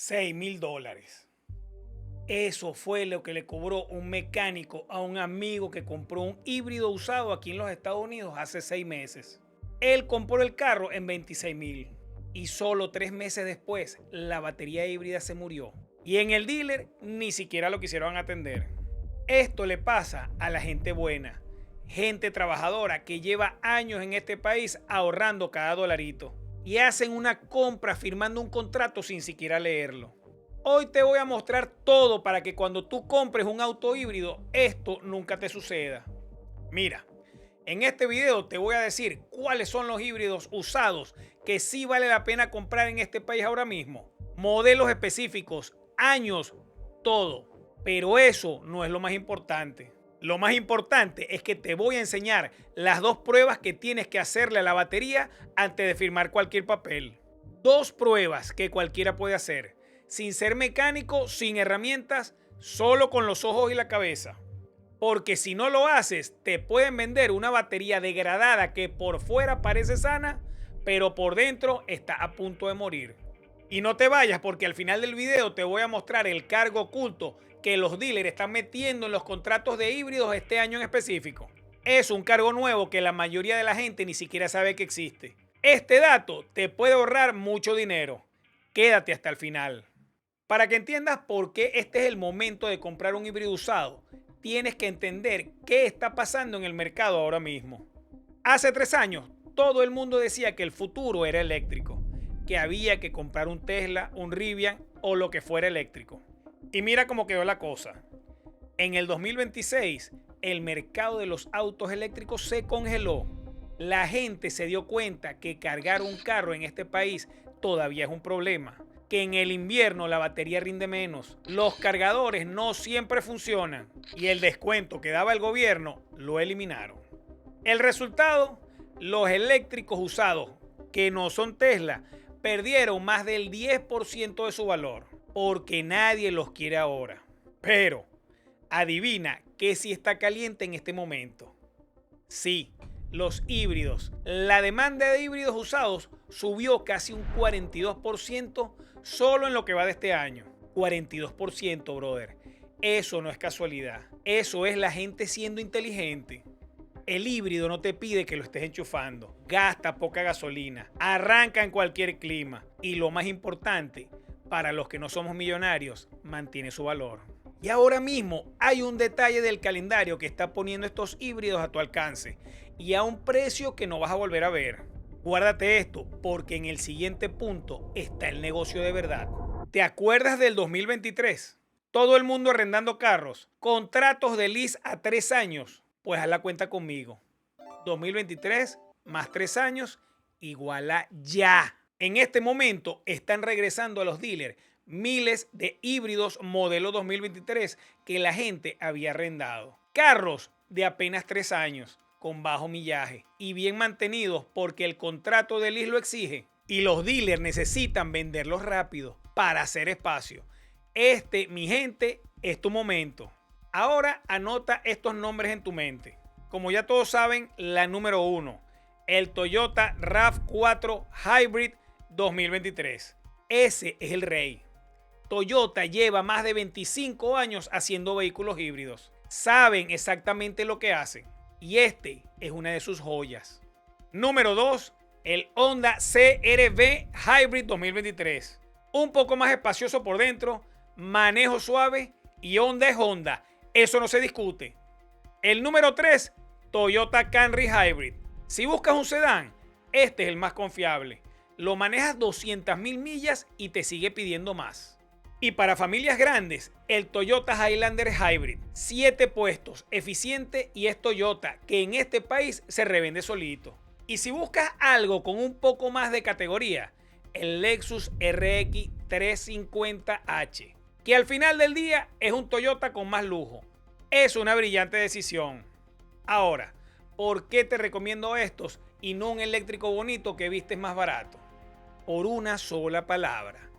$6.000. Eso fue lo que le cobró un mecánico a un amigo que compró un híbrido usado aquí en los Estados Unidos hace 6 meses. Él compró el carro en 26.000 y solo 3 meses después la batería híbrida se murió. Y en el dealer ni siquiera lo quisieron atender. Esto le pasa a la gente buena, gente trabajadora que lleva años en este país ahorrando cada dolarito y hacen una compra firmando un contrato sin siquiera leerlo. Hoy te voy a mostrar todo para que cuando tú compres un auto híbrido, esto nunca te suceda. Mira, en este video te voy a decir cuáles son los híbridos usados que sí vale la pena comprar en este país ahora mismo. Modelos específicos, años, todo. Pero eso no es lo más importante. Lo más importante es que te voy a enseñar las 2 pruebas que tienes que hacerle a la batería antes de firmar cualquier papel. 2 pruebas que cualquiera puede hacer, sin ser mecánico, sin herramientas, solo con los ojos y la cabeza. Porque si no lo haces, te pueden vender una batería degradada que por fuera parece sana, pero por dentro está a punto de morir. Y no te vayas porque al final del video te voy a mostrar el cargo oculto que los dealers están metiendo en los contratos de híbridos este año en específico. Es un cargo nuevo que la mayoría de la gente ni siquiera sabe que existe. Este dato te puede ahorrar mucho dinero. Quédate hasta el final. Para que entiendas por qué este es el momento de comprar un híbrido usado, tienes que entender qué está pasando en el mercado ahora mismo. Hace 3 años, todo el mundo decía que el futuro era eléctrico, que había que comprar un Tesla, un Rivian o lo que fuera eléctrico. Y mira cómo quedó la cosa. En el 2026, el mercado de los autos eléctricos se congeló. La gente se dio cuenta que cargar un carro en este país todavía es un problema. Que en el invierno la batería rinde menos, los cargadores no siempre funcionan y el descuento que daba el gobierno lo eliminaron. El resultado, los eléctricos usados, que no son Tesla, perdieron más del 10% de su valor porque nadie los quiere ahora. Pero, adivina qué sí está caliente en este momento. Sí, los híbridos. La demanda de híbridos usados subió casi un 42% solo en lo que va de este año. 42%, brother. Eso no es casualidad. Eso es la gente siendo inteligente. El híbrido no te pide que lo estés enchufando. Gasta poca gasolina. Arranca en cualquier clima. Y lo más importante, para los que no somos millonarios, mantiene su valor. Y ahora mismo hay un detalle del calendario que está poniendo estos híbridos a tu alcance y a un precio que no vas a volver a ver. Guárdate esto porque en el siguiente punto está el negocio de verdad. ¿Te acuerdas del 2023? Todo el mundo arrendando carros, contratos de lease a 3 años. Pues haz la cuenta conmigo. 2023 más 3 años igual a ya. En este momento están regresando a los dealers miles de híbridos modelo 2023 que la gente había arrendado. Carros de apenas 3 años, con bajo millaje y bien mantenidos porque el contrato de lease lo exige. Y los dealers necesitan venderlos rápido para hacer espacio. Este, mi gente, es tu momento. Ahora anota estos nombres en tu mente. Como ya todos saben, la número 1, el Toyota RAV4 Hybrid 2023. Ese es el rey. Toyota lleva más de 25 años haciendo vehículos híbridos. Saben exactamente lo que hacen. Y este es una de sus joyas. Número 2, el Honda CR-V Hybrid 2023. Un poco más espacioso por dentro, manejo suave y Honda es Honda. Eso no se discute. El número 3, Toyota Camry Hybrid. Si buscas un sedán, este es el más confiable. Lo manejas 200.000 millas y te sigue pidiendo más. Y para familias grandes, el Toyota Highlander Hybrid. 7 puestos, eficiente y es Toyota, que en este país se revende solito. Y si buscas algo con un poco más de categoría, el Lexus RX 350h, que al final del día es un Toyota con más lujo. Es una brillante decisión. Ahora, ¿por qué te recomiendo estos y no un eléctrico bonito que vistes más barato? Por una sola palabra: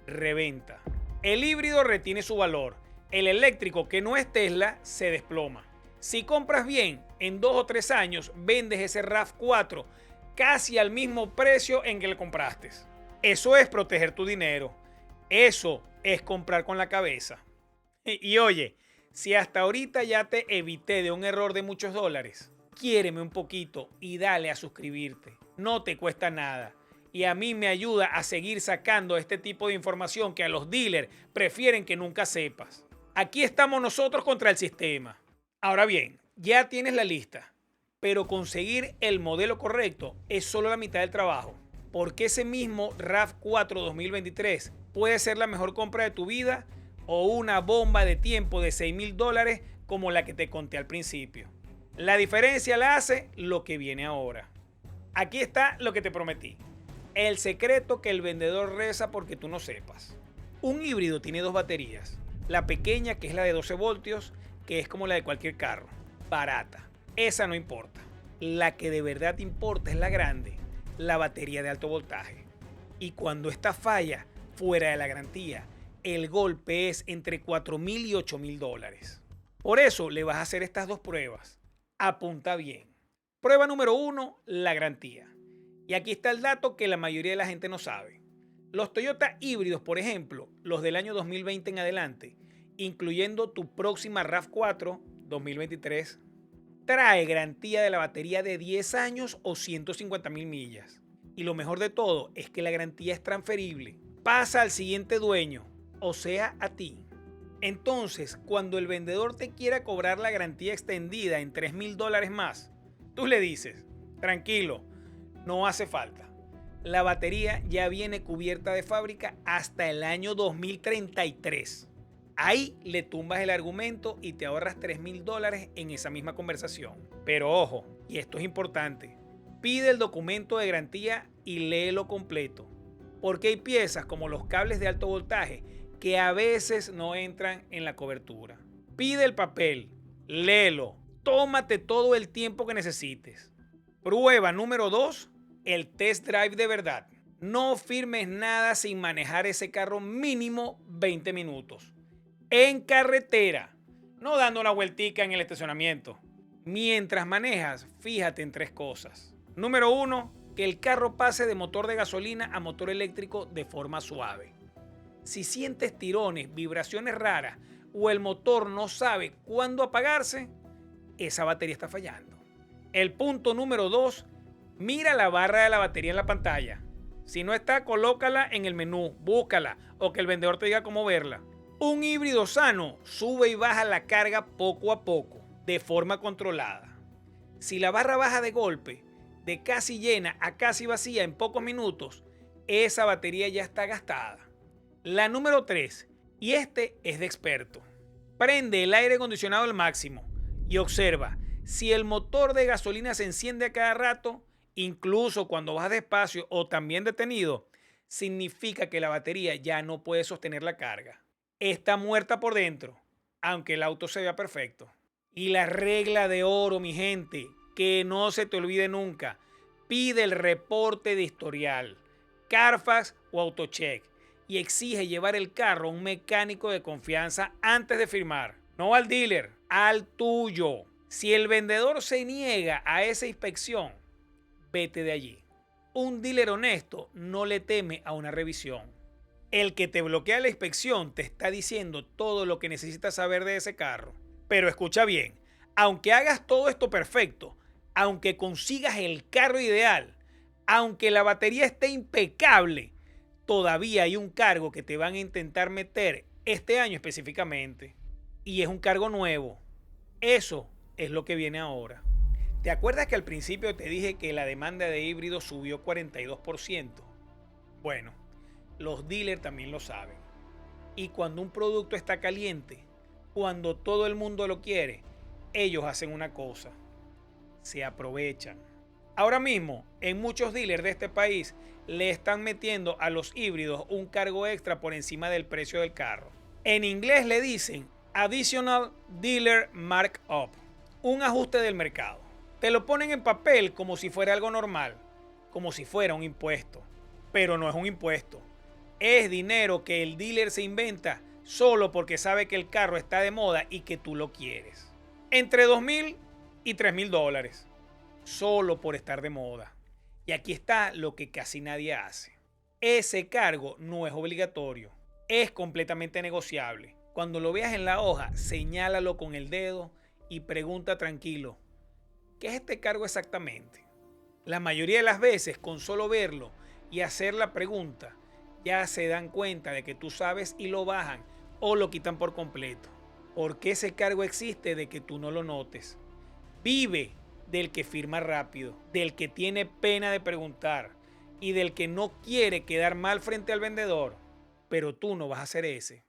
reventa. El híbrido retiene su valor. El eléctrico que no es Tesla se desploma. Si compras bien, en 2 o 3 años vendes ese RAV4 casi al mismo precio en que le compraste. Eso es proteger tu dinero. Eso es comprar con la cabeza. Y oye, si hasta ahorita ya te evité de un error de muchos dólares, quiéreme un poquito y dale a suscribirte. No te cuesta nada. Y a mí me ayuda a seguir sacando este tipo de información que a los dealers prefieren que nunca sepas. Aquí estamos nosotros contra el sistema. Ahora bien, ya tienes la lista, pero conseguir el modelo correcto es solo la mitad del trabajo. Porque ese mismo RAV4 2023 puede ser la mejor compra de tu vida o una bomba de tiempo de $6,000 como la que te conté al principio. La diferencia la hace lo que viene ahora. Aquí está lo que te prometí. El secreto que el vendedor reza porque tú no sepas. Un híbrido tiene dos baterías. La pequeña, que es la de 12 voltios, que es como la de cualquier carro. Barata. Esa no importa. La que de verdad importa es la grande, la batería de alto voltaje. Y cuando esta falla fuera de la garantía, el golpe es entre $4,000 y $8,000. Por eso le vas a hacer estas dos pruebas. Apunta bien. Prueba número 1, la garantía. Y aquí está el dato que la mayoría de la gente no sabe. Los Toyota híbridos, por ejemplo, los del año 2020 en adelante, incluyendo tu próxima RAV4 2023, trae garantía de la batería de 10 años o 150,000 millas. Y lo mejor de todo es que la garantía es transferible. Pasa al siguiente dueño, o sea, a ti. Entonces, cuando el vendedor te quiera cobrar la garantía extendida en $3,000 más, tú le dices, tranquilo, no hace falta. La batería ya viene cubierta de fábrica hasta el año 2033. Ahí le tumbas el argumento y te ahorras $3,000 en esa misma conversación. Pero ojo, y esto es importante, pide el documento de garantía y léelo completo. Porque hay piezas como los cables de alto voltaje que a veces no entran en la cobertura. Pide el papel, léelo, tómate todo el tiempo que necesites. Prueba número 2, el test drive de verdad. No firmes nada sin manejar ese carro mínimo 20 minutos. En carretera, no dando una vueltica en el estacionamiento. Mientras manejas, fíjate en 3 cosas. Número 1, que el carro pase de motor de gasolina a motor eléctrico de forma suave. Si sientes tirones, vibraciones raras o el motor no sabe cuándo apagarse, esa batería está fallando. El punto número 2, mira la barra de la batería en la pantalla. Si no está, colócala en el menú, búscala o que el vendedor te diga cómo verla. Un híbrido sano sube y baja la carga poco a poco, de forma controlada. Si la barra baja de golpe, de casi llena a casi vacía en pocos minutos, esa batería ya está gastada. La número 3, y este es de experto. Prende el aire acondicionado al máximo y observa si el motor de gasolina se enciende a cada rato, incluso cuando vas despacio o también detenido, significa que la batería ya no puede sostener la carga. Está muerta por dentro, aunque el auto se vea perfecto. Y la regla de oro, mi gente, que no se te olvide nunca, pide el reporte de historial, Carfax o AutoCheck, y exige llevar el carro a un mecánico de confianza antes de firmar. No al dealer, al tuyo. Si el vendedor se niega a esa inspección, vete de allí. Un dealer honesto no le teme a una revisión. El que te bloquea la inspección te está diciendo todo lo que necesitas saber de ese carro. Pero escucha bien, aunque hagas todo esto perfecto, aunque consigas el carro ideal, aunque la batería esté impecable, todavía hay un cargo que te van a intentar meter este año específicamente. Y es un cargo nuevo. Eso es lo que viene ahora. ¿Te acuerdas que al principio te dije que la demanda de híbridos subió 42%? Bueno, los dealers también lo saben. Y cuando un producto está caliente, cuando todo el mundo lo quiere, ellos hacen una cosa: se aprovechan. Ahora mismo, en muchos dealers de este país le están metiendo a los híbridos un cargo extra por encima del precio del carro. En inglés le dicen Additional Dealer Markup, un ajuste del mercado. Te lo ponen en papel como si fuera algo normal, como si fuera un impuesto. Pero no es un impuesto. Es dinero que el dealer se inventa solo porque sabe que el carro está de moda y que tú lo quieres. Entre $2,000 y $3,000. Solo por estar de moda. Y aquí está lo que casi nadie hace. Ese cargo no es obligatorio. Es completamente negociable. Cuando lo veas en la hoja, señálalo con el dedo y pregunta tranquilo, ¿qué es este cargo exactamente? La mayoría de las veces, con solo verlo y hacer la pregunta, ya se dan cuenta de que tú sabes y lo bajan o lo quitan por completo. Porque ese cargo existe de que tú no lo notes. Vive del que firma rápido, del que tiene pena de preguntar y del que no quiere quedar mal frente al vendedor. Pero tú no vas a ser ese.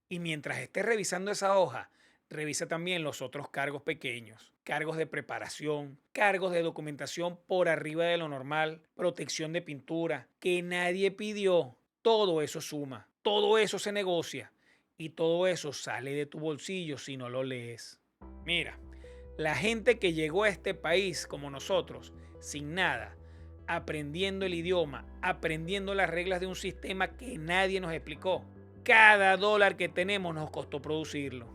Y mientras estés revisando esa hoja, revisa también los otros cargos pequeños, cargos de preparación, cargos de documentación por arriba de lo normal, protección de pintura, que nadie pidió. Todo eso suma, todo eso se negocia y todo eso sale de tu bolsillo si no lo lees. Mira, la gente que llegó a este país como nosotros, sin nada, aprendiendo el idioma, aprendiendo las reglas de un sistema que nadie nos explicó. Cada dólar que tenemos nos costó producirlo.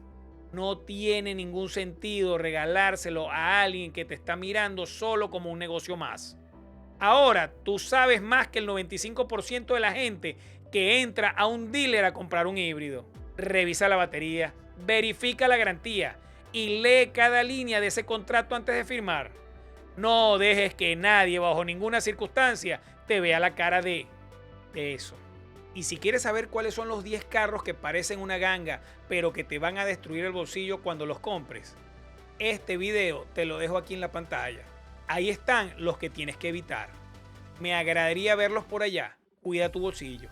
No tiene ningún sentido regalárselo a alguien que te está mirando solo como un negocio más. Ahora tú sabes más que el 95% de la gente que entra a un dealer a comprar un híbrido. Revisa la batería, verifica la garantía y lee cada línea de ese contrato antes de firmar. No dejes que nadie bajo ninguna circunstancia te vea la cara de eso. Y si quieres saber cuáles son los 10 carros que parecen una ganga, pero que te van a destruir el bolsillo cuando los compres, este video te lo dejo aquí en la pantalla. Ahí están los que tienes que evitar. Me agradaría verlos por allá. Cuida tu bolsillo.